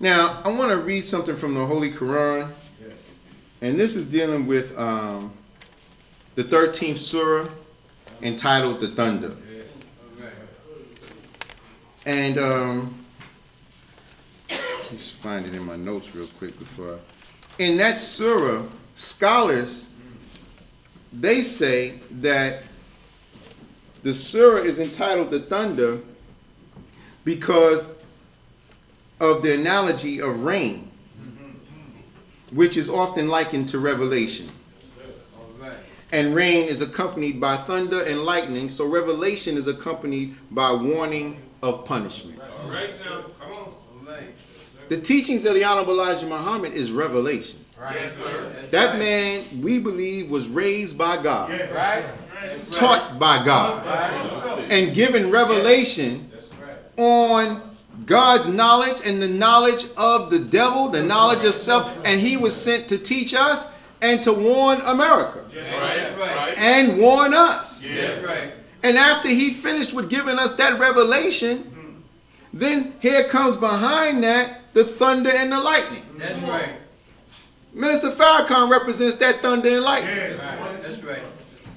Now, I want to read something from the Holy Quran, and this is dealing with the 13th surah entitled The Thunder. And just find it in my notes real quick before in that surah, scholars, they say that the surah is entitled The Thunder because of the analogy of rain, which is often likened to revelation. And rain is accompanied by thunder and lightning, so revelation is accompanied by warning of punishment. All right now, come on. The teachings of the Honorable Elijah Muhammad is revelation. Yes, sir. That man, we believe, was raised by God, Right? taught by God, and given revelation on God's knowledge and the knowledge of the devil, the knowledge of self, and he was sent to teach us and to warn America and warn us. And after he finished with giving us that revelation, then here comes behind that the thunder and the lightning. That's right. Minister Farrakhan represents that thunder and lightning. That's right.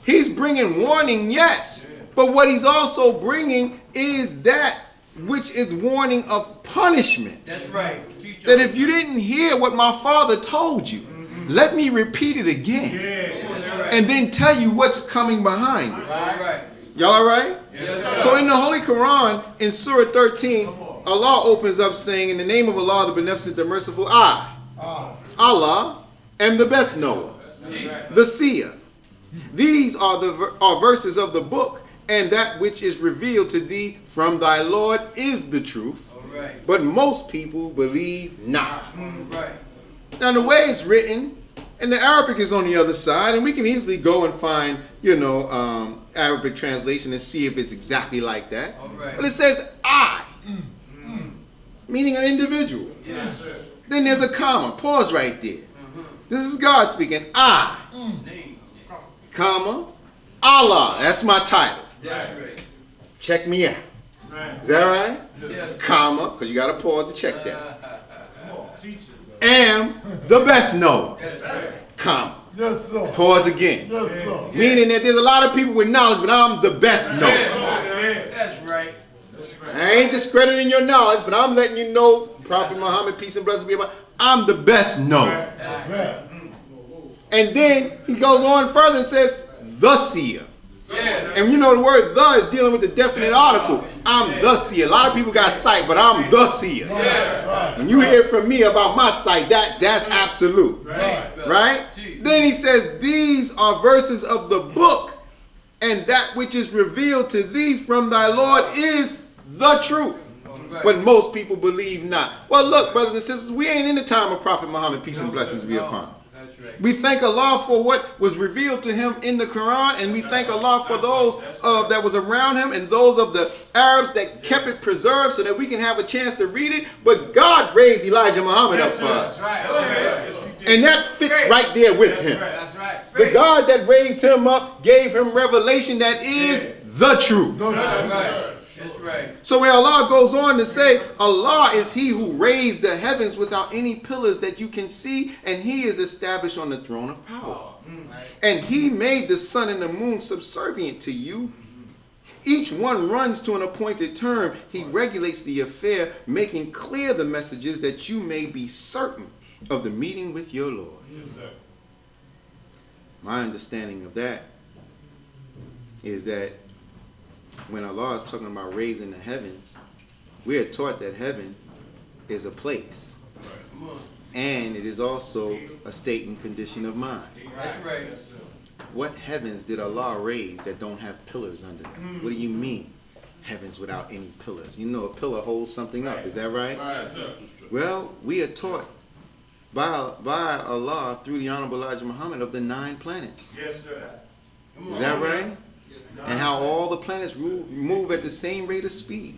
He's bringing warning, yes, but what he's also bringing is that which is warning of punishment. That's right. That if you didn't hear what my father told you, let me repeat it again, and then tell you what's coming behind it. Right. Y'all all right? Yes, So in the Holy Quran, in Surah 13, Allah opens up saying, in the name of Allah, the Beneficent, the Merciful, I, Allah, am the best knower, the seer. These are verses of the book, and that which is revealed to thee from thy Lord is the truth. But most people believe not. Now the way it's written, and the Arabic is on the other side, and we can easily go and find, Arabic translation and see if it's exactly like that. But it says I, meaning an individual. Then there's a comma, pause right there. This is God speaking. I, comma, Allah. That's my title. Check me out. Is that right? Comma, because you got to pause to check that. Am the best knower. Comma. Yes, sir. Pause again. Yes, sir. Meaning that there's a lot of people with knowledge, but I'm the best knower. That's right. I ain't discrediting your knowledge, but I'm letting you know, Prophet Muhammad, peace and blessings be upon him, I'm the best knower. And then he goes on further and says, the seer. And you know the word the is dealing with the definite article. I'm the seer. A lot of people got sight, but I'm the seer. When you hear from me about my sight, that's absolute. Right? Then he says, these are verses of the book, and that which is revealed to thee from thy Lord is the truth. But most people believe not. Well, look, brothers and sisters, we ain't in the time of Prophet Muhammad, peace and blessings be upon him. We thank Allah for what was revealed to him in the Quran, and we thank Allah for those that was around him and those of the Arabs that kept it preserved so that we can have a chance to read it. But God raised Elijah Muhammad up for us. And that fits right there with him. The God that raised him up gave him revelation that is the truth. So where Allah goes on to say, Allah is he who raised the heavens without any pillars that you can see, and he is established on the throne of power. And he made the sun and the moon subservient to you. Each one runs to an appointed term. He regulates the affair, making clear the messages that you may be certain of the meeting with your Lord. My understanding of that is that when Allah is talking about raising the heavens, we are taught that heaven is a place. And it is also a state and condition of mind. That's right. What heavens did Allah raise that don't have pillars under them? What do you mean, heavens without any pillars? You know a pillar holds something up, is that right? Well, we are taught by Allah through the Honorable Elijah Muhammad of the 9 planets. Is that right? And how all the planets move at the same rate of speed.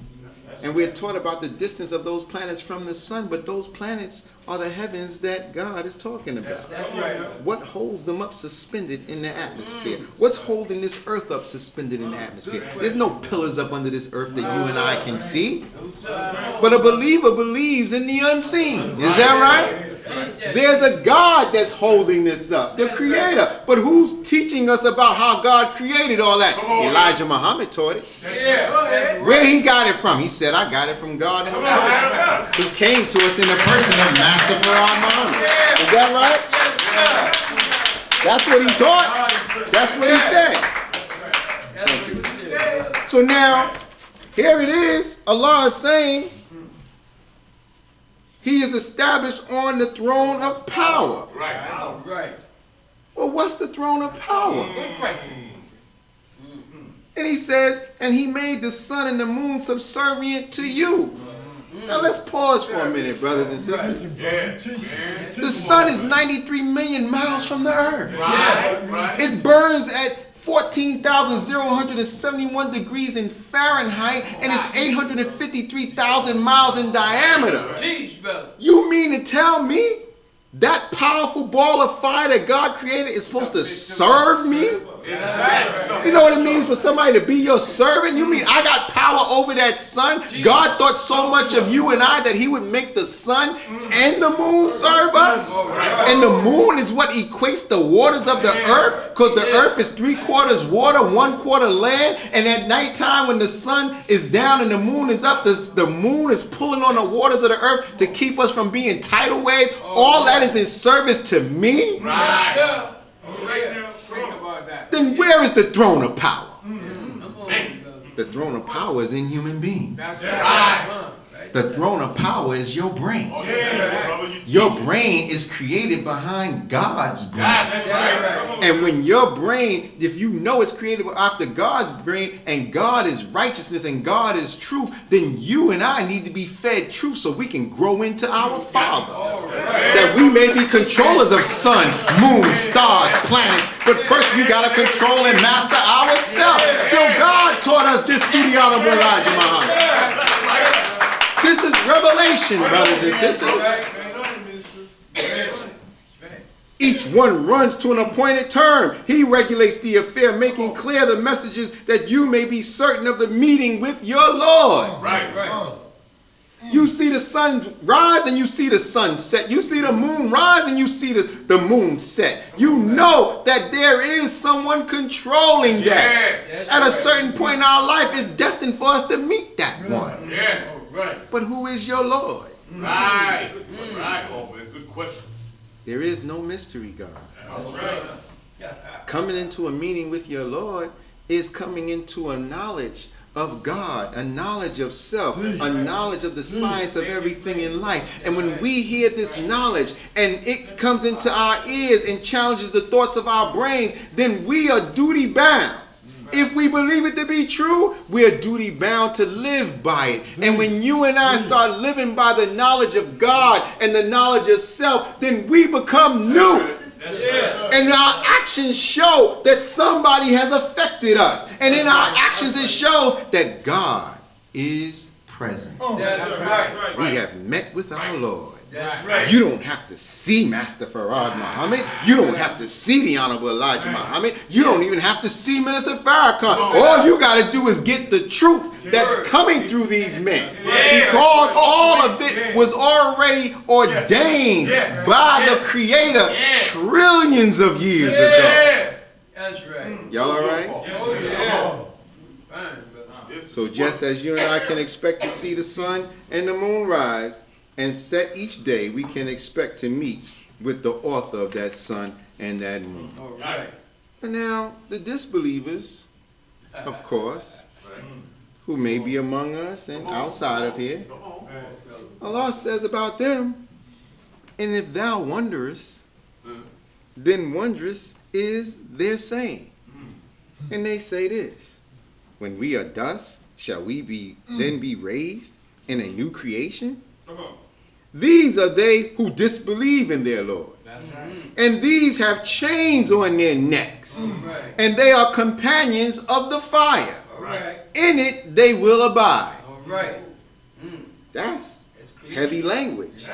And we're taught about the distance of those planets from the sun, but those planets are the heavens that God is talking about. That's right. What holds them up suspended in the atmosphere? What's holding this earth up suspended in the atmosphere? There's no pillars up under this earth that you and I can see. But a believer believes in the unseen. Is that right? There's a God that's holding this up, the creator. But who's teaching us about how God created all that? Elijah Muhammad taught it. Where he got it from? He said, I got it from God in the person. He came to us in the person of Master Farad Muhammad. Is that right? That's what he taught. That's what he said. So now, here it is. Allah is saying, He is established on the throne of power. Right. Well, what's the throne of power? Good question. And he says, and he made the sun and the moon subservient to you. Now let's pause for a minute, brothers and sisters. The sun is 93 million miles from the earth. It burns at 14,071 degrees in Fahrenheit and is 853,000 miles in diameter. Jeez, brother. You mean to tell me that powerful ball of fire that God created is supposed to serve me? You know what it means for somebody to be your servant? You mean I got power over that sun? God thought so much of you and I that he would make the sun and the moon serve us? And the moon is what equates the waters of the earth, because the earth is 3/4 water, 1/4 land. And at nighttime when the sun is down and the moon is up, the moon is pulling on the waters of the earth to keep us from being tidal waves. All that is in service to me? Then where is the throne of power? The throne of power is in human beings. The throne of power is your brain. Your brain is created behind God's brain. And when your brain, if you know it's created after God's brain, and God is righteousness and God is truth, then you and I need to be fed truth so we can grow into our Father. That we may be controllers of sun, moon, stars, planets. But first we got to control and master ourselves. So God taught us this through the Honorable Elijah Muhammad. This is revelation, brothers and sisters. Each one runs to an appointed term. He regulates the affair, making clear the messages that you may be certain of the meeting with your Lord. You see the sun rise and you see the sun set. You see the moon rise and you see the moon set. You know that there is someone controlling that. At a certain point in our life, it's destined for us to meet that one. But who is your Lord? Good question. There is no mystery, God. Coming into a meeting with your Lord is coming into a knowledge of God, a knowledge of self, a knowledge of the science of everything in life. And when we hear this knowledge and it comes into our ears and challenges the thoughts of our brains, then we are duty bound. If we believe it to be true, we are duty bound to live by it. And when you and I start living by the knowledge of God and the knowledge of self, then we become new. And our actions show that somebody has affected us. And in our actions it shows that God is present. We have met with our Lord. You don't have to see Master Farad Muhammad. You don't have to see the Honorable Elijah Muhammad. You don't even have to see Minister Farrakhan. All you got to do is get the truth that's coming through these men. Because all of it was already ordained by the Creator trillions of years ago. That's right. Y'all all right? So just as you and I can expect to see the sun and the moon rise and set each day, we can expect to meet with the author of that sun and that moon. And now, the disbelievers, of course, who may be among us and outside of here, Allah says about them, and if thou wonderest, then wondrous is their saying. And they say this, when we are dust, shall we then be raised in a new creation? These are they who disbelieve in their Lord. And these have chains on their necks. And they are companions of the fire. In it they will abide. That's clear. heavy language.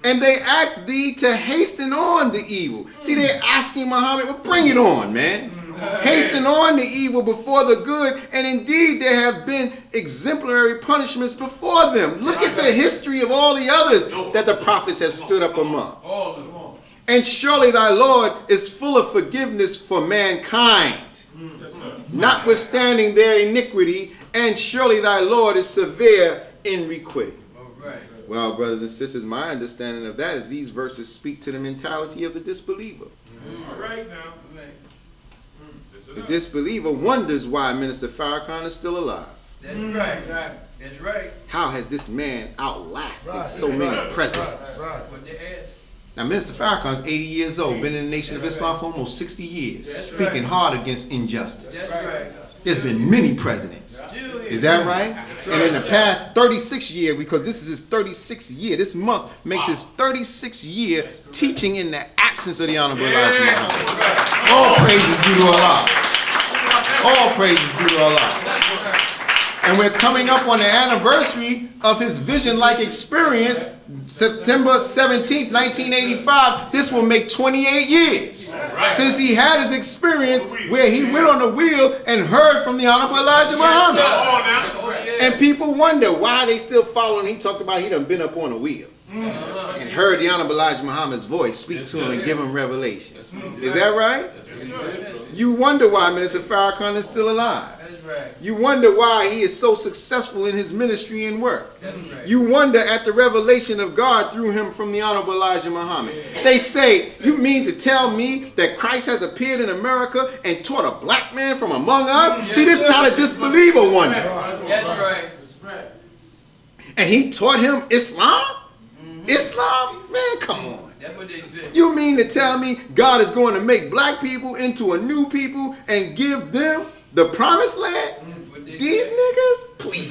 And they ask thee to hasten on the evil. See, they're asking Muhammad, well, bring it on, man. Hasten on the evil before the good. And indeed, there have been exemplary punishments before them. Look at the history of all the others that the prophets have stood up among. All of them. And surely thy Lord is full of forgiveness for mankind, notwithstanding their iniquity. And surely thy Lord is severe in requiting. Well, brothers and sisters, my understanding of that is these verses speak to the mentality of the disbeliever. All right now. The disbeliever wonders why Minister Farrakhan is still alive. That's right. That's right. How has this man outlasted so many presidents? That's what they ask. Now, Minister Farrakhan is 80 years old, been in the Nation of Islam for almost 60 years, speaking hard against injustice. That's right. There's been many presidents. Is that right? And in the past 36 years, because this is his 36th year, this month makes his 36th year teaching in the absence of the Honorable Elijah Muhammad. All praises due to Allah. All praises due to Allah. And we're coming up on the anniversary of his vision-like experience, September 17th, 1985. This will make 28 years since he had his experience where he went on the wheel and heard from the Honorable Elijah Muhammad. And people wonder why they still following. He talked about he done been up on a wheel and heard the Honorable Elijah Muhammad's voice speak to him and give him revelation. Is that right? You wonder why Minister Farrakhan is still alive. You wonder why he is so successful in his ministry and work. You wonder at the revelation of God through him from the Honorable Elijah Muhammad. They say, you mean to tell me that Christ has appeared in America and taught a black man from among us? See, this is how the disbeliever wonders. That's right. And he taught him Islam? Islam? Man, come on. That's what they say. You mean to tell me God is going to make black people into a new people and give them the promised land? These niggas? Please.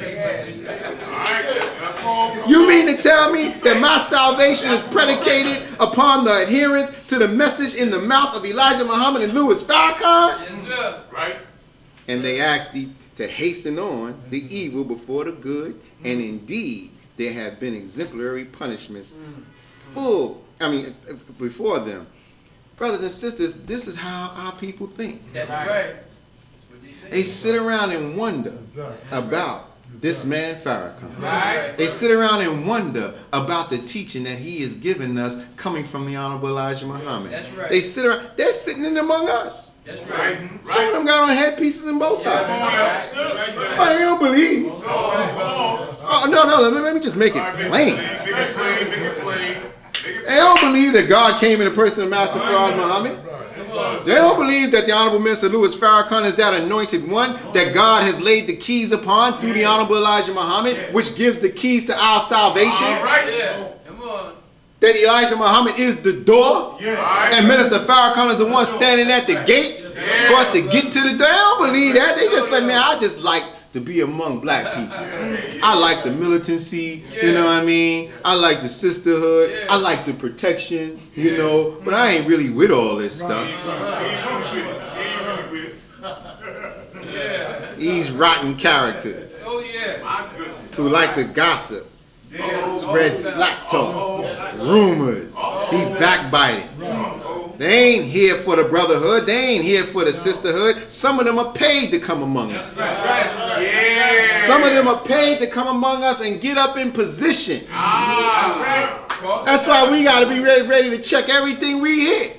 You mean to tell me that my salvation is predicated upon the adherence to the message in the mouth of Elijah Muhammad and Louis Farrakhan? Yes, sir. Right. And they asked thee to hasten on the evil before the good, and indeed there have been exemplary punishments before them. Brothers and sisters, this is how our people think. That's right. They sit around and wonder about this man Farrakhan. They sit around and wonder about the teaching that he has given us coming from the Honorable Elijah Muhammad. That's right. They sit around, they're sitting in among us. That's right. Some of them got on headpieces and bow ties. But they don't believe. Oh, no, let me just make it plain. They don't believe that God came in the person of Master Farad Muhammad. They don't believe that the Honorable Minister Louis Farrakhan is that anointed one that God has laid the keys upon through the Honorable Elijah Muhammad, which gives the keys to our salvation. Yeah. Come on. That Elijah Muhammad is the door, and Minister Farrakhan is the one standing at the gate for us to get to the door. They don't believe that. They just like, man, I just like to be among black people. I like the militancy, you know what I mean? I like the sisterhood. I like the protection, you know, but I ain't really with all this stuff. These rotten characters Oh, yeah. who like to gossip, spread slack talk, rumors, be backbiting. They ain't here for the brotherhood. They ain't here for the sisterhood. Some of them are paid to come among us. Some of them are paid to come among us and get up in positions. That's why we got to be ready to check everything we hit.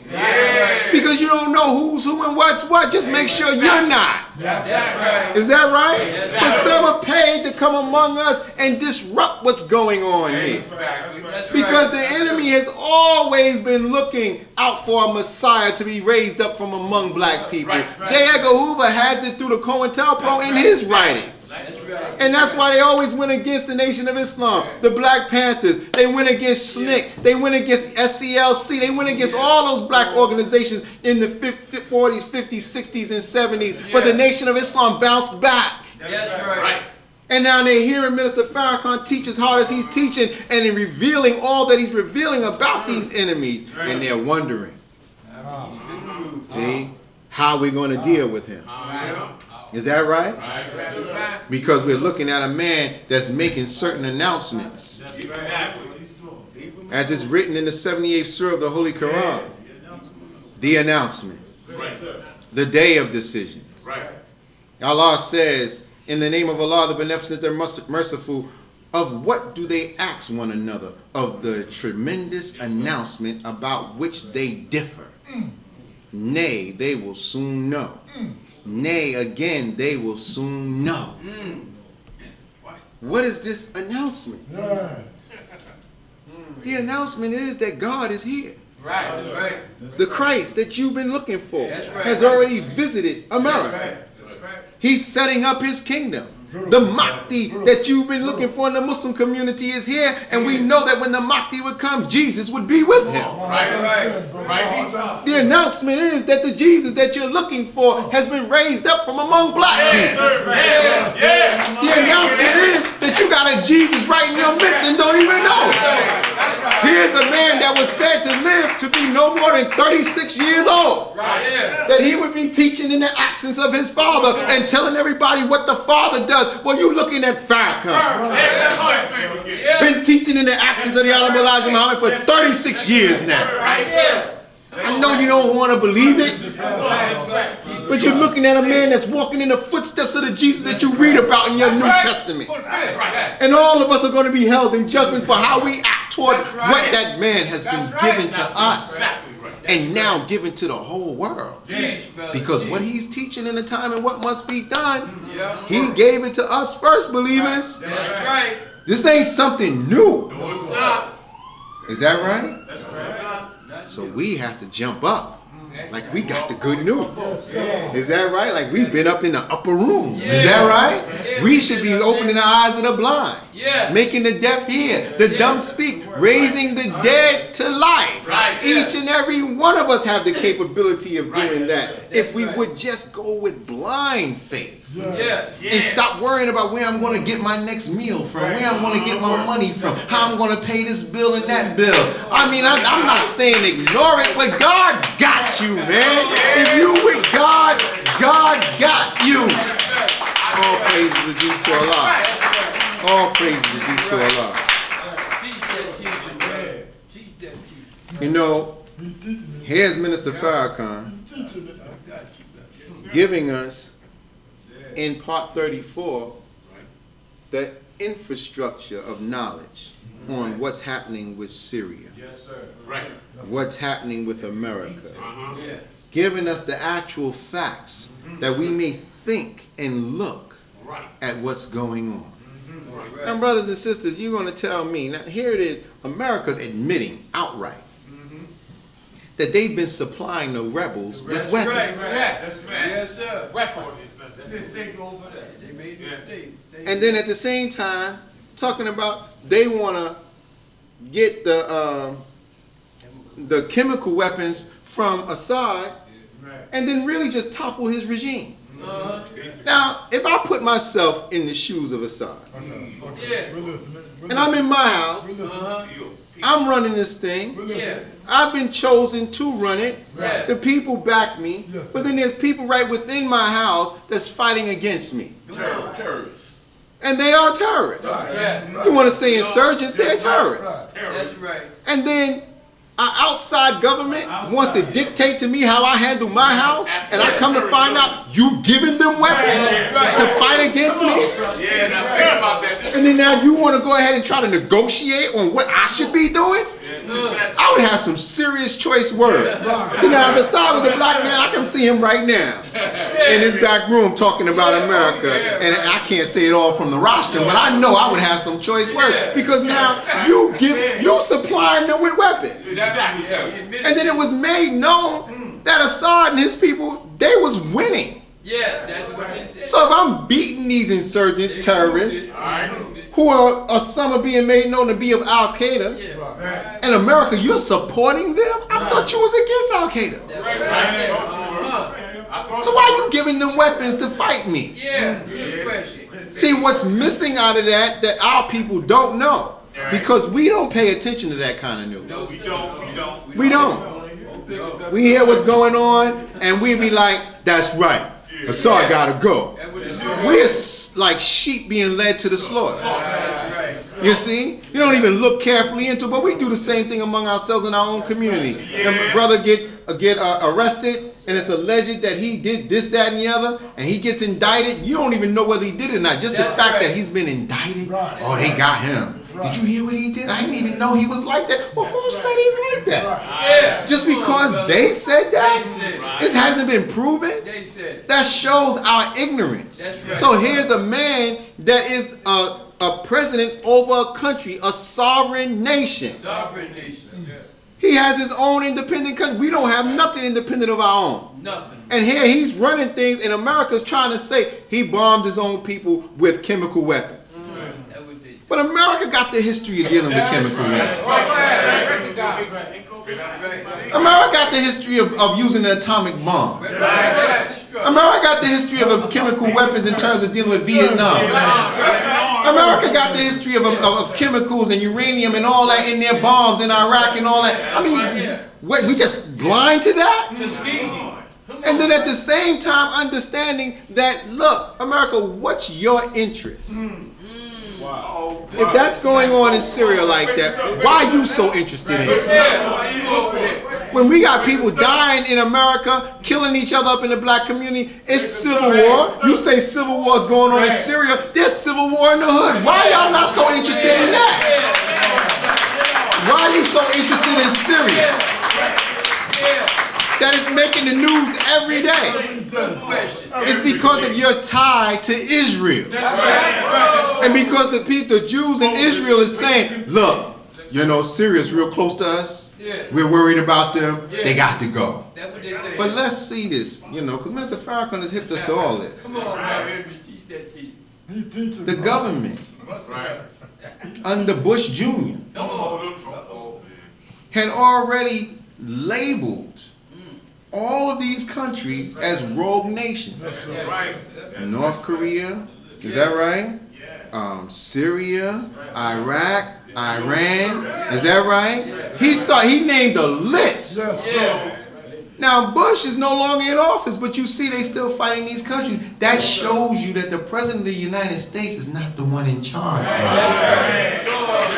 Because you don't know who's who and what's what. Just make sure you're not. Is that right? But some are paid to come among us and disrupt what's going on here. Because the enemy has always been looking out for a Messiah to be raised up from among black people. J. Edgar Hoover has it through the COINTELPRO in his writings. And that's why they always went against the Nation of Islam, the Black Panthers. They went against SNCC. They went against SCLC. They went against all those black organizations in the 40s, 50s, 60s, and 70s. But the Nation of Islam bounced back. That's right. And now they're hearing Minister Farrakhan teach as hard as he's teaching and in revealing all that he's revealing about these enemies. And they're wondering, see, how are we going to deal with him? Is that right? Right. Because we're looking at a man that's making certain announcements. Exactly. As it's written in the 78th surah of the Holy Quran. The announcement. Right. The day of decision. Right. Allah says, in the name of Allah, the Beneficent, the Merciful, of what do they ask one another? Of the tremendous announcement about which they differ. Nay, they will soon know. Nay, again, they will soon know. What is this announcement? The announcement is that God is here. Right. That's right. The Christ that you've been looking for That's right. has already visited America. That's right. He's setting up his kingdom. The Mahdi that you've been looking for in the Muslim community is here, and we know that when the Mahdi would come, Jesus would be with him. Right. The announcement is that the Jesus that you're looking for has been raised up from among black people. Yeah. The announcement is that you got a Jesus right in your midst and don't even know it. Here's a man that was said to live to be no more than 36 years old. Yeah. That he would be teaching in the absence of his father and telling everybody what the father does. Well, you looking at Farrakhan. Been teaching in the absence of the Honorable Elijah Muhammad for 36 years now. I know you don't want to believe it, but you're looking at a man that's walking in the footsteps of the Jesus that you read about in your New Testament. And all of us are going to be held in judgment for how we act toward what that man has been given to us and now given to the whole world. Because what he's teaching in the time and what must be done, he gave it to us first, believers. That's right. This ain't something new. No, it's not. Is that right? That's right. So we have to jump up like we got the good news. Is that right? Like we've been up in the upper room. Is that right? We should be opening the eyes of the blind, making the deaf hear, the dumb speak, raising the dead to life. Each and every one of us have the capability of doing that if we would just go with blind faith. And stop worrying about where I'm going to get my next meal from, where I'm going to get my money from, how I'm going to pay this bill and that bill. I mean, I'm not saying ignore it, but God got you, man. If you with God, God got you. All praises are due to Allah. All praises are due to Allah. You know, here's Minister Farrakhan giving us in part 34 the infrastructure of knowledge on what's happening with Syria, what's happening with America, giving us the actual facts that we may think and look at what's going on. Now, brothers and sisters, you're going to tell me, now here it is, America's admitting outright that they've been supplying the rebels with weapons. Yes, sir. And then at the same time, talking about they want to get the chemical weapons from Assad and then really just topple his regime. Now, if I put myself in the shoes of Assad, and I'm in my house, I'm running this thing. I've been chosen to run it. The people back me. But then there's people right within my house that's fighting against me. Terrorists. And they are terrorists. You want to say insurgents, they're terrorists. That's right. And then an outside government wants to dictate to me how I handle my house, and I come to find out you giving them weapons to fight against me. Yeah, now think about that. And then now you want to go ahead and try to negotiate on what I should be doing? I would have some serious choice words. You know, if Assad was a black man, I can see him right now in his back room talking about America. And I can't say it all from the rostrum, but I know I would have some choice words. Because now you supplying them with weapons. And then it was made known that Assad and his people, they was winning. Yeah, that's what they said. So if I'm beating these insurgents, terrorists, who are some are being made known to be of Al-Qaeda, and America, you're supporting them? I thought you was against Al-Qaeda. So why are you giving them weapons to fight me? Good question. See, what's missing out of that our people don't know, because we don't pay attention to that kind of news. No, we don't. We don't. We hear what's going on, and we be like, that's right. Assad gotta go. we're like sheep being led to the slaughter. You see? You don't even look carefully into it, but we do the same thing among ourselves in our own community. And my brother get arrested, and it's alleged that he did this, that, and the other, and he gets indicted. You don't even know whether he did it or not. Just the fact that he's been indicted. Oh, they got him. Did you hear what he did? I didn't even know he was like that. Well, who said he's like that? Just because they said that? This hasn't been proven? That shows our ignorance. So here's a man that is a president over a country, a sovereign nation. He has his own independent country. We don't have nothing independent of our own. Nothing. And here he's running things, and America's trying to say he bombed his own people with chemical weapons. But America got the history of dealing with chemical weapons. America got the history of using an atomic bomb. America got the history of chemical weapons in terms of dealing with Vietnam. America got the history of chemicals and uranium and all that in their bombs in Iraq and all that. I mean, what, we just blind to that? And then at the same time understanding that, look, America, what's your interest? Wow. If that's going on in Syria like that, why are you so interested in it? When we got people dying in America, killing each other up in the black community, it's civil war. You say civil war is going on in Syria, there's civil war in the hood. Why y'all not so interested in that? Why are you so interested in Syria? That is making the news every day. It's because of your tie to Israel. And because the Jews in Israel is saying, look, you know, Syria's real close to us. We're worried about them. They got to go. But let's see this, you know, because Mr. Farrakhan has hipped us to all this. The government under Bush Jr. had already labeled all of these countries as rogue nations. North Korea, is that right? Syria, Iraq, Iran, is that right? He named a list. Now Bush is no longer in office, but you see they still fighting these countries. That shows you that the President of the United States is not the one in charge.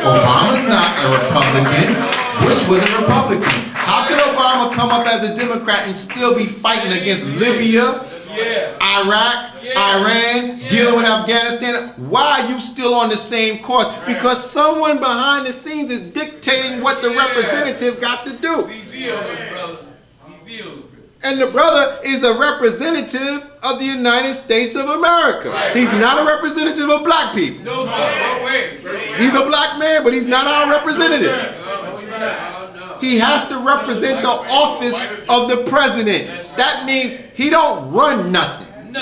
Obama's not a Republican. Bush was a Republican. How could Obama come up as a Democrat and still be fighting against Libya, Iraq, Iran, dealing with Afghanistan? Why are you still on the same course? Because someone behind the scenes is dictating what the representative got to do. And the brother is a representative of the United States of America. He's not a representative of black people. He's a black man, but he's not our representative. He has to represent the office of the president. That means he don't run nothing.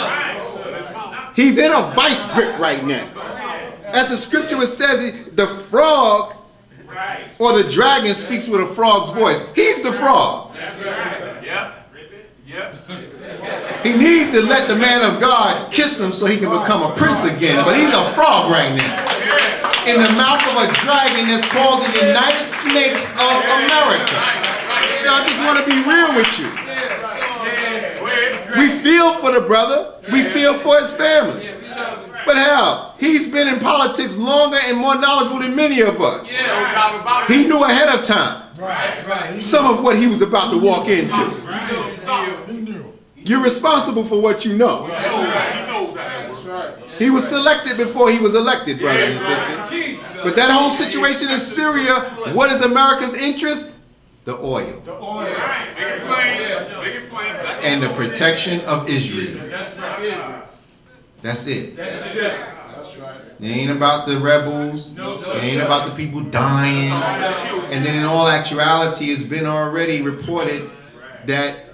He's in a vice grip right now. As the scripture says, the frog or the dragon speaks with a frog's voice. He's the frog. He needs to let the man of God kiss him so he can become a prince again. But he's a frog right now. In the mouth of a dragon that's called the United Snakes of America. Now I just want to be real with you. We feel for the brother. We feel for his family. But hell, he's been in politics longer and more knowledgeable than many of us. He knew ahead of time some of what he was about to walk into. You're responsible for what you know. He was selected before he was elected, brothers and sisters. But that whole situation in Syria, what is America's interest? The oil. And the protection of Israel. That's it. It ain't about the rebels. It ain't about the people dying. And then in all actuality, it's been already reported that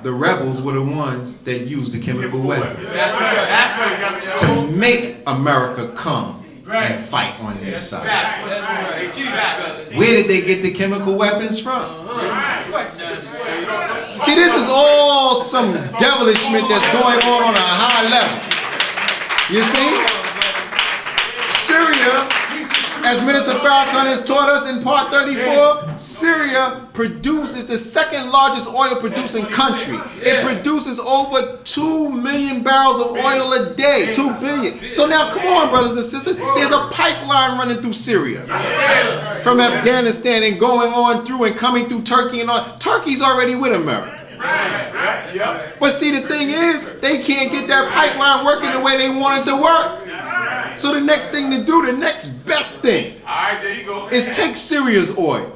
the rebels were the ones that used the chemical weapon to make America come and fight on their side. Where did they get the chemical weapons from? See, this is all some devilishment that's going on a high level. You see? Syria As Minister Farrakhan has taught us in part 34, Syria is the second largest oil producing country. It produces over 2 million barrels of oil a day. 2 billion. So now come on, brothers and sisters. There's a pipeline running through Syria. From Afghanistan and going on through and coming through Turkey and all. Turkey's already with America. But see, the thing is, they can't get that pipeline working the way they want it to work. So the next thing to do, the next best thing, is take Syria's oil.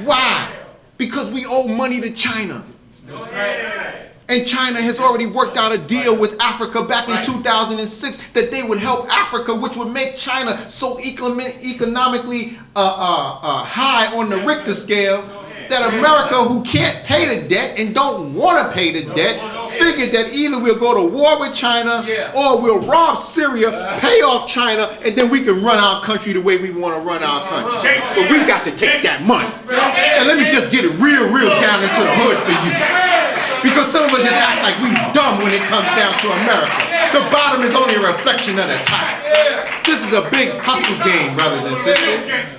Why? Because we owe money to China. And China has already worked out a deal with Africa back in 2006 that they would help Africa, which would make China so economically high on the Richter scale that America, who can't pay the debt and don't want to pay the debt, figured that either we'll go to war with China or we'll rob Syria, pay off China, and then we can run our country the way we want to run our country. But we got to take that money. And let me just get it real down into the hood for you. Because some of us just act like we dumb when it comes down to America. The bottom is only a reflection of the top. This is a big hustle game, brothers and sisters.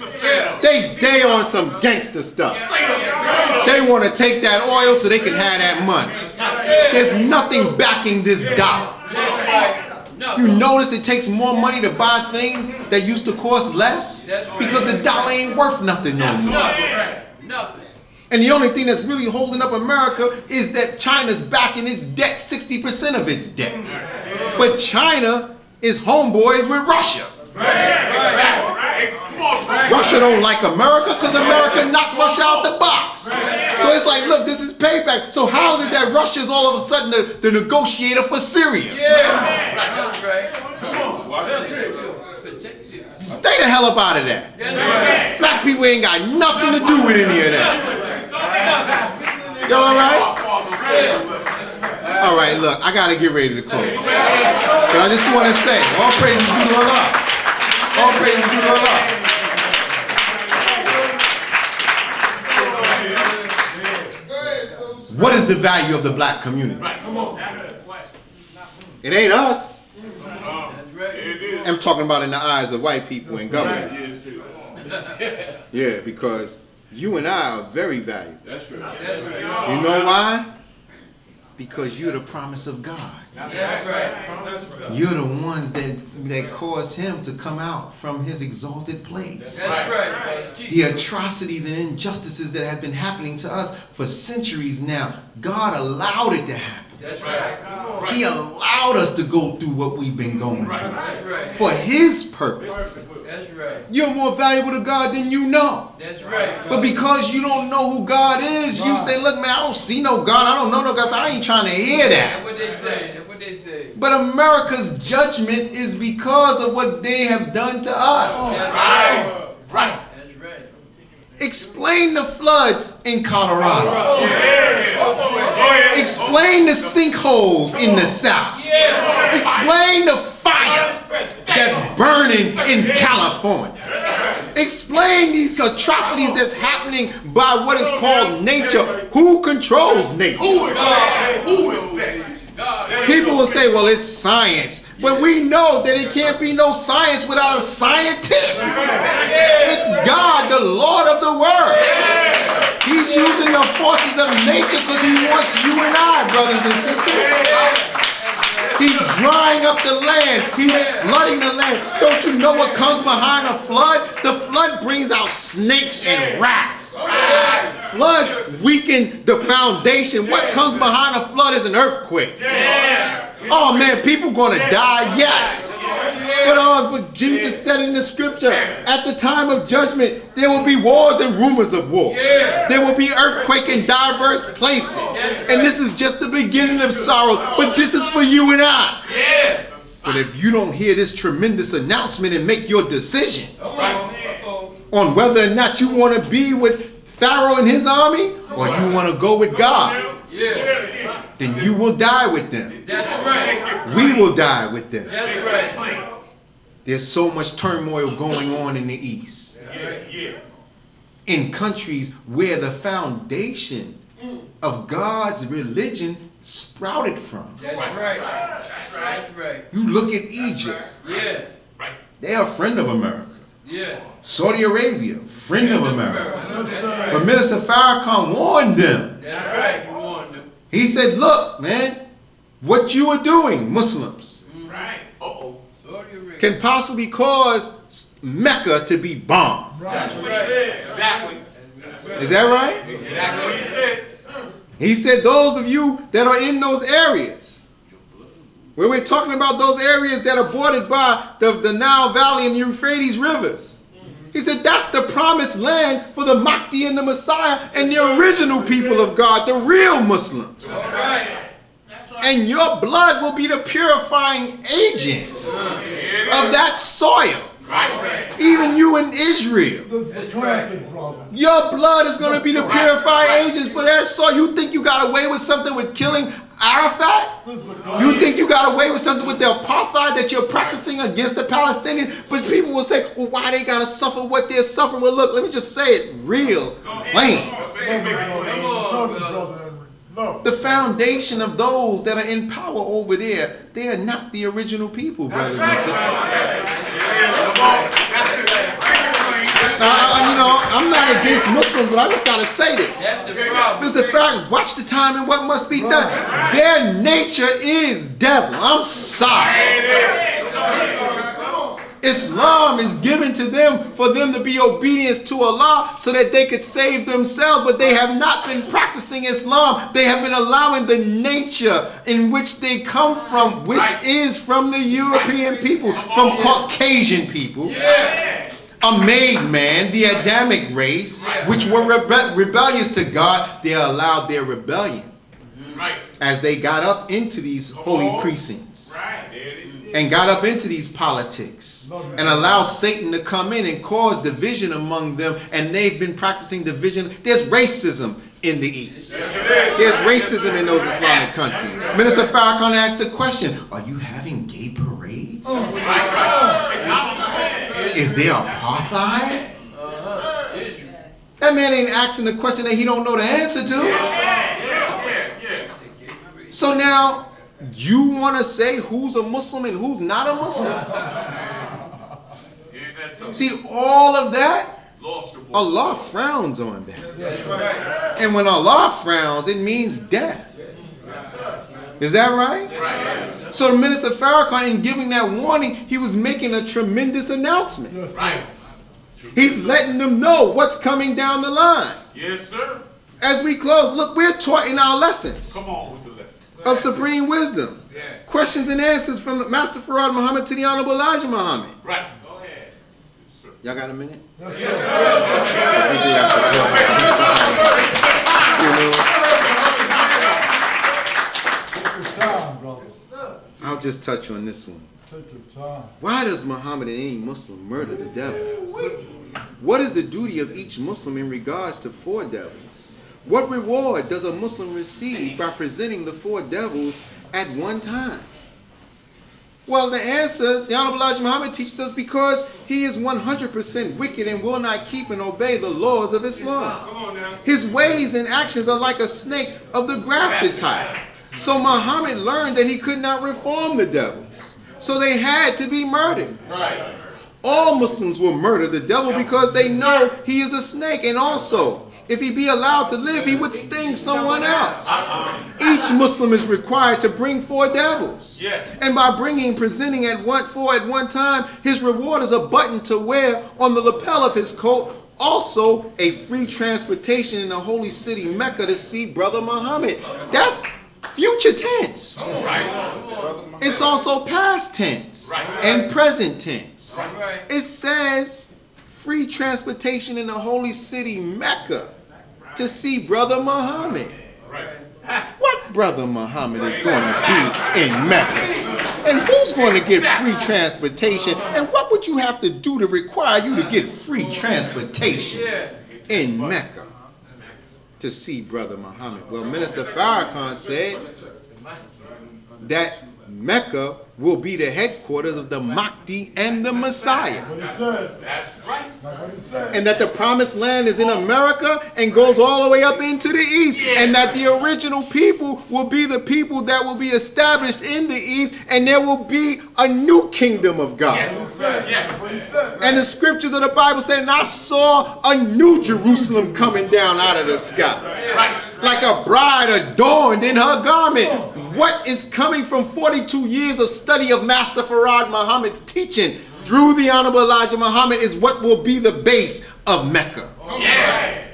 They on some gangster stuff. They want to take that oil so they can have that money. There's nothing backing this dollar. You notice it takes more money to buy things that used to cost less? Because the dollar ain't worth nothing no more. And the only thing that's really holding up America is that China's backing its debt, 60% of its debt. But China is homeboys with Russia. Russia don't like America because America knocked Russia out the box. So it's like, look, this is payback. So how is it that Russia's all of a sudden the negotiator for Syria? Stay the hell up out of that. Black people ain't got nothing to do with any of that. Y'all all right? All right, look, I got to get ready to close. But I just want to say, all praises to the Lord. All praises to the Lord. What is the value of the black community? It ain't us. I'm talking about in the eyes of white people in government. Yeah, because you and I are very valuable. You know why? Because you're the promise of God. You're the ones that caused him to come out from his exalted place. The atrocities and injustices that have been happening to us for centuries now, God allowed it to happen. He allowed us to go through what we've been going through for his purpose. You're more valuable to God than you know. But because you don't know who God is, you say, look, man, I don't see no God. I don't know no God. So I ain't trying to hear that. That's what they say. But America's judgment is because of what they have done to us. That's right. Explain the floods in Colorado. Explain the sinkholes in the South. Explain the fire that's burning in California. Explain these atrocities that's happening by what is called nature. Who controls nature? Who is that? People will say, well, it's science. But we know that it can't be no science without a scientist. It's God, the Lord of the world. He's using the forces of nature because he wants you and I, brothers and sisters. He's drying up the land. He's flooding the land. Don't you know what comes behind a flood? The flood brings out snakes and rats. Floods weaken the foundation. What comes behind a flood is an earthquake. Oh man, people gonna die? Yes. But Jesus said in the scripture, at the time of judgment, there will be wars and rumors of war. There will be earthquake in diverse places. And this is just the beginning of sorrow. But this is for you and I. But if you don't hear this tremendous announcement and make your decision on whether or not you want to be with Pharaoh and his army or you want to go with God, then you will die with them. That's right. We will die with them. That's right. There's so much turmoil going on in the East. In countries where the foundation of God's religion sprouted from. That's right. That's right. You look at Egypt. Yeah. They're a friend of America. Yeah. Saudi Arabia, friend of America. That's right. But Minister Farrakhan warned them. That's right. You warned them. He said, look, man, what you are doing, Muslims, Right. Uh-oh. Saudi Arabia. can possibly cause Mecca to be bombed. That's what he said. Exactly. Is that right? Exactly what he said. He said, those of you that are in those areas, where we're talking about those areas that are bordered by the Nile Valley and Euphrates rivers. He said, that's the promised land for the Mahdi and the Messiah and the original people of God, the real Muslims. All right. And your blood will be the purifying agent of that soil. Right. Even you in Israel. This is a classic, brother. Your blood is going to be the purifying agent for that soil. You think you got away with something with killing Arafat? This is a You classic. think you got away with something with the apartheid that you're practicing against the Palestinians? But people will say, well, why they got to suffer what they're suffering? Well, look, let me just say it real plain. No. The foundation of those that are in power over there, they are not the original people, brothers and sisters. Now, I'm not against Muslims, but I just got to say this. That's the problem. It's a fact. Watch the time and what must be done. Their nature is devil. I'm sorry. Islam is given to them for them to be obedient to Allah so that they could save themselves, but they have not been practicing Islam. They have been allowing the nature in which they come from, which is from the European people, from Caucasian people. A made man, the Adamic race, which were rebellious to God. They allowed their rebellion as they got up into these holy precincts and got up into these politics and allowed Satan to come in and cause division among them, and they've been practicing division. There's racism in the East. There's racism in those Islamic countries. Minister Farrakhan asked a question, are you having gay parades? Is there apartheid? That man ain't asking the question that he don't know the answer to. So now, you want to say who's a Muslim and who's not a Muslim? See, all of that, Allah frowns on that. And when Allah frowns, it means death. Is that right? So Minister Farrakhan, in giving that warning, he was making a tremendous announcement. He's letting them know what's coming down the line. Yes, sir. As we close, look, we're taught in our lessons Come on with the lesson. of supreme wisdom. Questions and answers from the Master Farad Muhammad to the Honorable Elijah Muhammad. Right. Go ahead. Y'all got a minute? Take your time, brother. I'll just touch on this one. Take your time. Why does Muhammad and any Muslim murder the devil? What is the duty of each Muslim in regards to four devils? What reward does a Muslim receive by presenting the four devils at one time? Well, the answer, the Honorable Elijah Muhammad teaches us because he is 100% wicked and will not keep and obey the laws of Islam. Come on now. His ways and actions are like a snake of the grafted type. So Muhammad learned that he could not reform the devils. So they had to be murdered. Right. All Muslims will murder the devil because they know he is a snake. And also, if he be allowed to live, he would sting someone else. Each Muslim is required to bring four devils. Yes. And by presenting four at one time, his reward is a button to wear on the lapel of his coat. Also, a free transportation in the holy city Mecca to see Brother Muhammad. That's future tense. Right. It's also past tense and present tense. It says free transportation in the holy city Mecca to see Brother Muhammad. Right. What Brother Muhammad is going to be in Mecca? And who's going to get free transportation? And what would you have to do to require you to get free transportation in Mecca to see Brother Muhammad? Well, Minister Farrakhan said that Mecca will be the headquarters of the Mahdi and the Messiah. What he says. That's right. Like what he says. And that the promised land is in America and goes all the way up into the east. And that the original people will be the people that will be established in the east, and there will be a new kingdom of God. Yes. That's what he says. And the scriptures of the Bible say, and I saw a new Jerusalem coming down out of the sky, like a bride adorned in her garment. What is coming from 42 years of study of Master Farad Muhammad's teaching through the Honorable Elijah Muhammad is what will be the base of Mecca. Yes.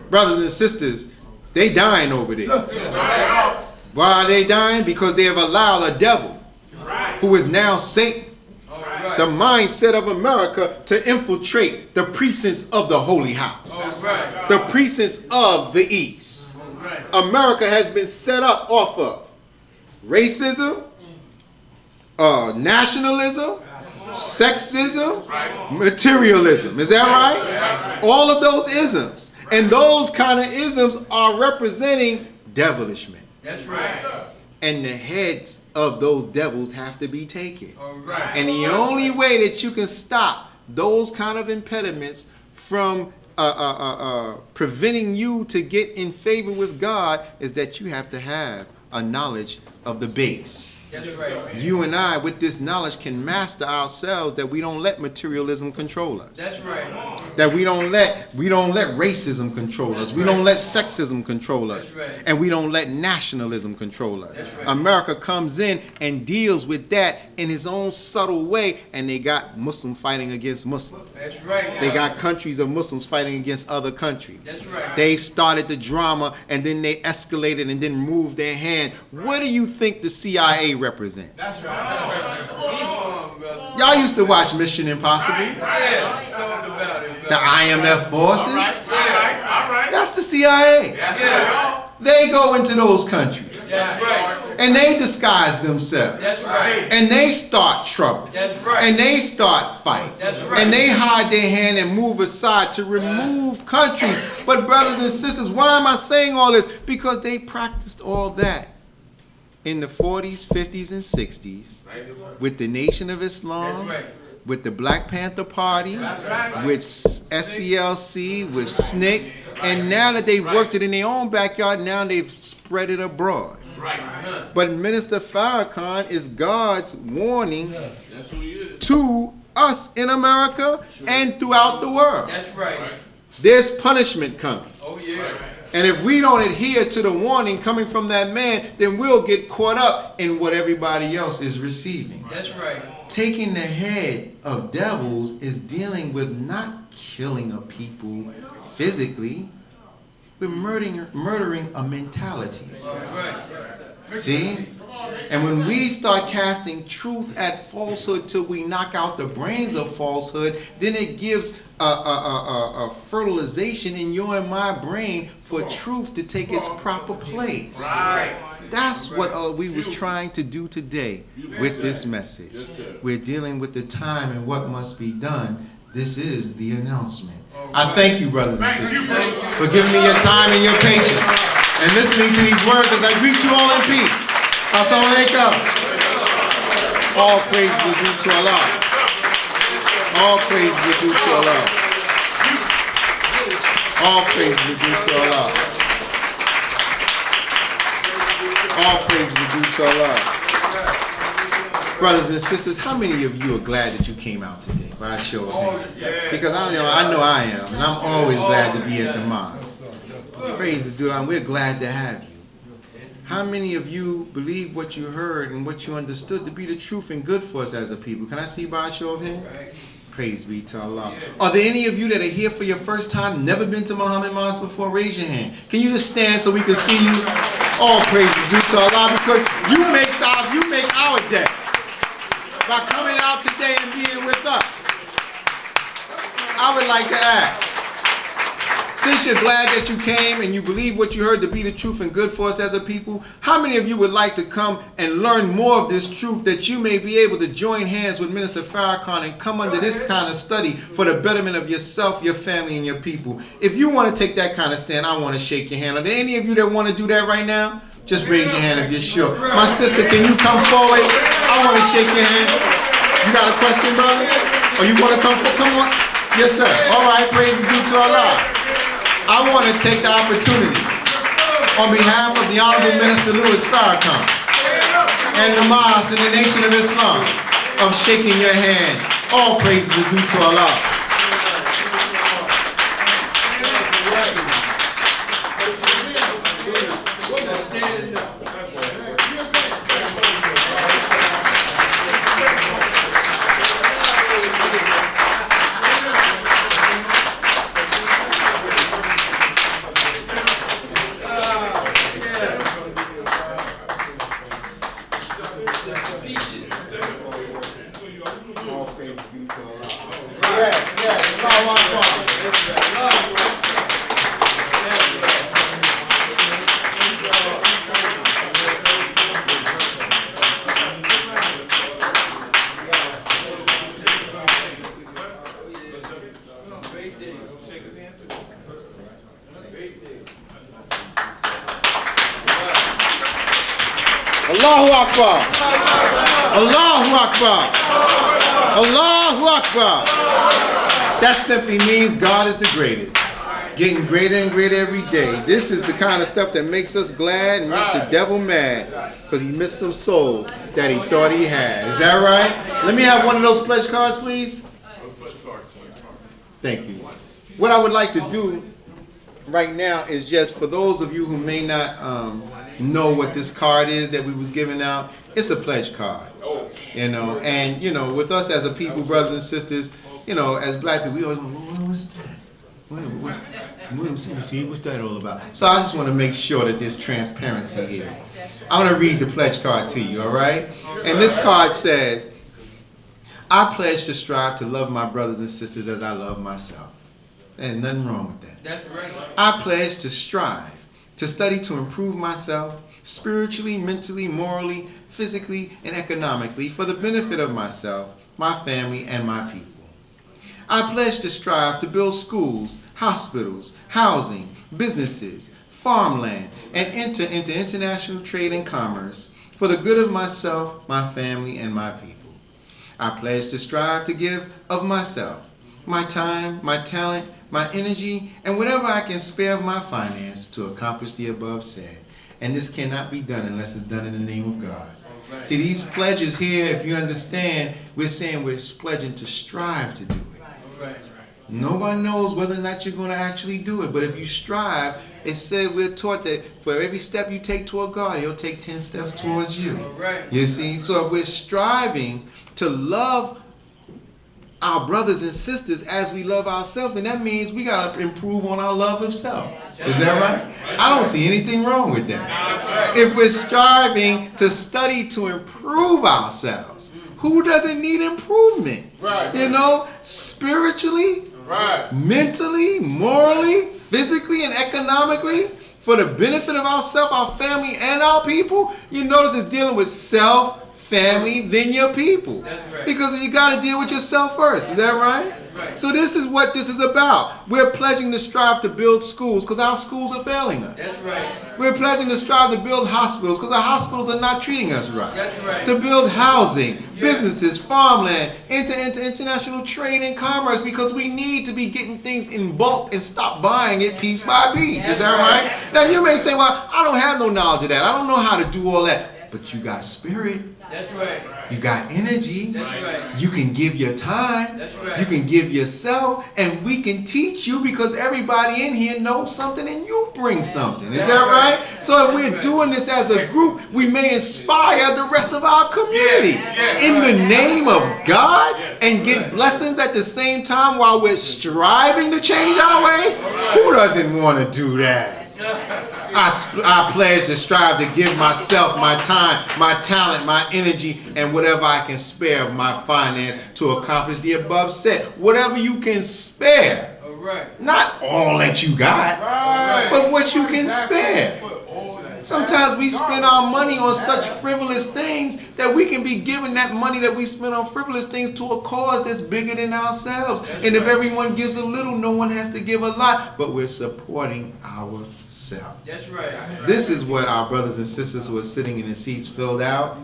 Brothers and sisters, they dying over there. Why are they dying? Because they have allowed a devil, who is now Satan, the mindset of America, to infiltrate the precincts of the Holy House, the precincts of the East. America has been set up off of racism, nationalism, sexism, materialism. Is that right? All of those isms. And those kind of isms are representing devilish men. That's right. And the heads of those devils have to be taken. All right. And the only way that you can stop those kind of impediments from preventing you to get in favor with God is that you have to have a knowledge of the base. That's right. You and I, with this knowledge, can master ourselves, that we don't let materialism control us. That's right. That we don't let racism control us. We don't let sexism control us. That's right. And we don't let nationalism control us. That's right. America comes in and deals with that in his own subtle way, and they got Muslim fighting against Muslims. That's right. They got countries of Muslims fighting against other countries. That's right. They started the drama, and then they escalated and then moved their hand. What do you think the CIA represents? That's right. He's on, brother. Y'all used to watch Mission Impossible. Yeah. Talk about it, brother. The IMF forces. All right. That's the CIA. Yeah. They go into those countries That's right. and they disguise themselves. That's right. And they start trouble. That's right. And they start fights. That's right. And they hide their hand and move aside to remove countries. But brothers and sisters, why am I saying all this? Because they practiced all that in the 40s, 50s, and 60s with the Nation of Islam, That's right. with the Black Panther Party, with SCLC, with SNCC, and now that they've worked it in their own backyard, now they've spread it abroad. But Minister Farrakhan is God's warning to us in America and throughout the world. That's right. There's punishment coming. Oh, yeah. And if we don't adhere to the warning coming from that man, then we'll get caught up in what everybody else is receiving. That's right. Taking the head of devils is dealing with not killing a people physically, but murdering a mentality. Right. See? And when we start casting truth at falsehood till we knock out the brains of falsehood, then it gives a fertilization in your and my brain for truth to take its proper place. Right. That's what we was trying to do today with this message. We're dealing with the time and what must be done. This is the announcement. I thank you, brothers and sisters, for giving me your time and your patience and listening to these words as I greet you all in peace. Assalamu alaikum. All praise is due to Allah. All praise is due to Allah. All praise is due to Allah. All praise is due to Allah. Brothers and sisters, how many of you are glad that you came out today? By a show of hands. Because I know I am, and I'm always glad to be at the mosque. Praise is due to Allah. We're glad to have you. How many of you believe what you heard and what you understood to be the truth and good for us as a people? Can I see by a show of hands? Praise be to Allah. Are there any of you that are here for your first time, never been to Muhammad Mosque before? Raise your hand. Can you just stand so we can see you? All praise is due to Allah, because you make our day by coming out today and being with us. I would like to ask, since you're glad that you came and you believe what you heard to be the truth and good for us as a people, how many of you would like to come and learn more of this truth, that you may be able to join hands with Minister Farrakhan and come under this kind of study for the betterment of yourself, your family, and your people? If you want to take that kind of stand, I want to shake your hand. Are there any of you that want to do that right now? Just raise your hand if you're sure. My sister, can you come forward? I want to shake your hand. You got a question, brother? Or you want to come forward? Come on. Yes, sir. All right. Praise is due to Allah. I want to take the opportunity on behalf of the Honorable Minister Louis Farrakhan and the Mosque and the Nation of Islam of shaking your hand. All praises are due to Allah. Allahu Akbar. Allahu Akbar. Allahu Akbar. That simply means God is the greatest. Getting greater and greater every day. This is the kind of stuff that makes us glad and makes the devil mad because he missed some souls that he thought he had. Is that right? Let me have one of those pledge cards, please. Thank you. What I would like to do right now is just for those of you who may not know what this card is that we was giving out, it's a pledge card. You know, and you know, with us as a people, brothers and sisters, you know, as black people, we always go, what's that? What's that all about? So I just want to make sure that there's transparency here. I want to read the pledge card to you, all right? And this card says, I pledge to strive to love my brothers and sisters as I love myself. There's nothing wrong with that. That's right. I pledge to strive, to study to improve myself, spiritually, mentally, morally, physically, and economically for the benefit of myself, my family, and my people. I pledge to strive to build schools, hospitals, housing, businesses, farmland, and enter into international trade and commerce for the good of myself, my family, and my people. I pledge to strive to give of myself, my time, my talent, my energy, and whatever I can spare of my finance to accomplish the above said. And this cannot be done unless it's done in the name of God. See, these pledges here, if you understand, we're saying we're pledging to strive to do it. Nobody knows whether or not you're going to actually do it, but if you strive, it said we're taught that for every step you take toward God, He'll take 10 steps towards you. You see, so if we're striving to love our brothers and sisters as we love ourselves, then that means we got to improve on our love of self. Is that right? I don't see anything wrong with that. If we're striving to study to improve ourselves, who doesn't need improvement? You know, spiritually, mentally, morally, physically, and economically, for the benefit of ourselves, our family, and our people. You notice it's dealing with self, family, then your people. Because you got to deal with yourself first. Is that right? So this is what this is about. We're pledging to strive to build schools because our schools are failing us. That's right. We're pledging to strive to build hospitals because our hospitals are not treating us right. That's right. To build housing, businesses, farmland, enter into international trade and commerce because we need to be getting things in bulk and stop buying it piece by piece. Is that right? Now you may say, well, I don't have no knowledge of that. I don't know how to do all that. But you got spirit. That's right. You got energy. That's right. You can give your time. That's right. You can give yourself, and we can teach you because everybody in here knows something and you bring something. Is that right? So if we're doing this as a group, we may inspire the rest of our community in the name of God and get blessings at the same time while we're striving to change our ways. Who doesn't want to do that? I pledge to strive to give myself my time, my talent, my energy, and whatever I can spare of my finance to accomplish the above said. Whatever you can spare. Not all that you got, but what you can spare. Sometimes we spend our money on such frivolous things that we can be giving that money that we spend on frivolous things to a cause that's bigger than ourselves. And if everyone gives a little, no one has to give a lot, but we're supporting ourselves. That's right. This is what our brothers and sisters who are sitting in the seats filled out.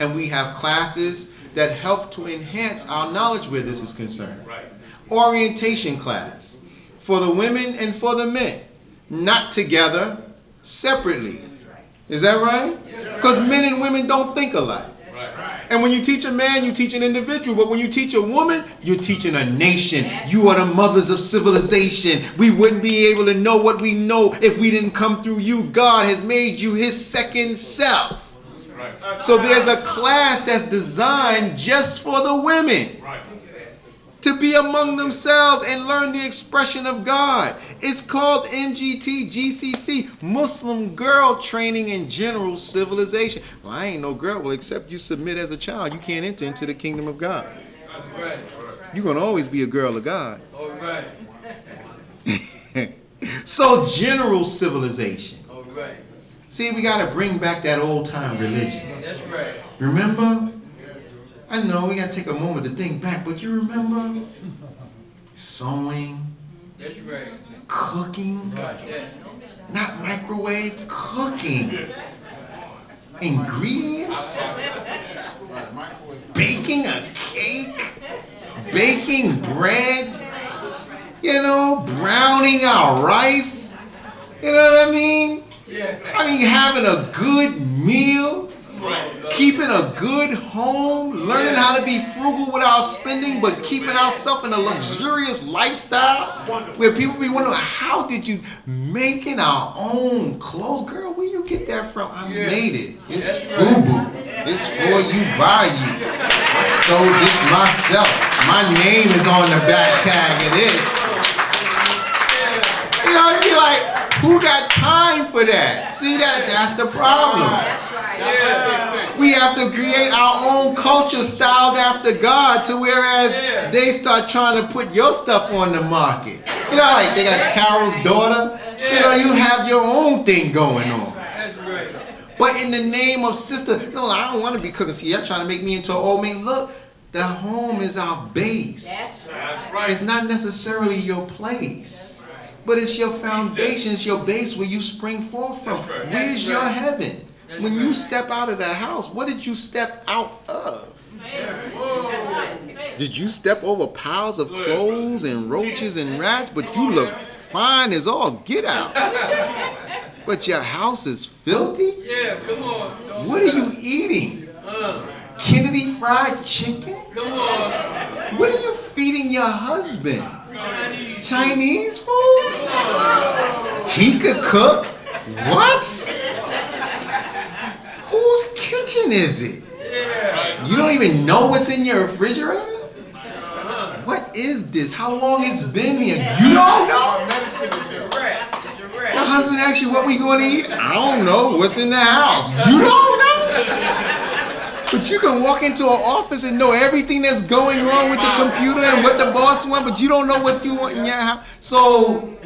And we have classes that help to enhance our knowledge where this is concerned. Right. Orientation class for the women and for the men. Not together, separately. Is that right? Because men and women don't think alike. Right. And when you teach a man, you teach an individual. But when you teach a woman, you're teaching a nation. You are the mothers of civilization. We wouldn't be able to know what we know if we didn't come through you. God has made you his second self. Right. So there's a class that's designed just for the women. Right. To be among themselves and learn the expression of God. It's called MGT GCC, Muslim Girl Training in General Civilization. Well, I ain't no girl. Well, except you submit as a child, you can't enter into the kingdom of God. That's right. You're going to always be a girl of God. All right. So, general civilization. All right. See, we got to bring back that old time religion. That's right. Remember? I know we got to take a moment to think back, but you remember sewing, That's right. cooking, Right. Yeah. not microwave, cooking, ingredients, baking a cake, baking bread, browning our rice, you know what I mean? Yeah. I mean, having a good meal, Right. keeping a good home, learning how to be frugal with our spending, but keeping ourselves in a luxurious lifestyle where people be wondering, how did you making our own clothes? Girl, where you get that from? I made it. It's frugal. It's for you, by you. I sold this myself. My name is on the back tag of this. You'd be like, who got time for that? See, that's the problem. We have to create our own culture styled after God, to whereas they start trying to put your stuff on the market. Like they got Carol's daughter. You have your own thing going on. That's right. But in the name of sister, I don't want to be cooking. See, you're trying to make me into an old man. Look, the home is our base. That's right. It's not necessarily your place, but it's your foundation, it's your base where you spring forth from. That's right. Where's your heaven? When you step out of the house, what did you step out of? Did you step over piles of clothes and roaches and rats? But you look fine as all get out. But your house is filthy? Yeah, come on. What are you eating? Kennedy fried chicken? Come on. What are you feeding your husband? Chinese. Chinese food? He could cook? What? Whose kitchen is it? Yeah. You don't even know what's in your refrigerator? What is this? How long it's been here? You don't know? It's a rat. It's a rat. My husband asked you what we going to eat? I don't know. What's in the house? You don't know? But you can walk into an office and know everything that's going on with the computer and what the boss wants, but you don't know what you want in your house. So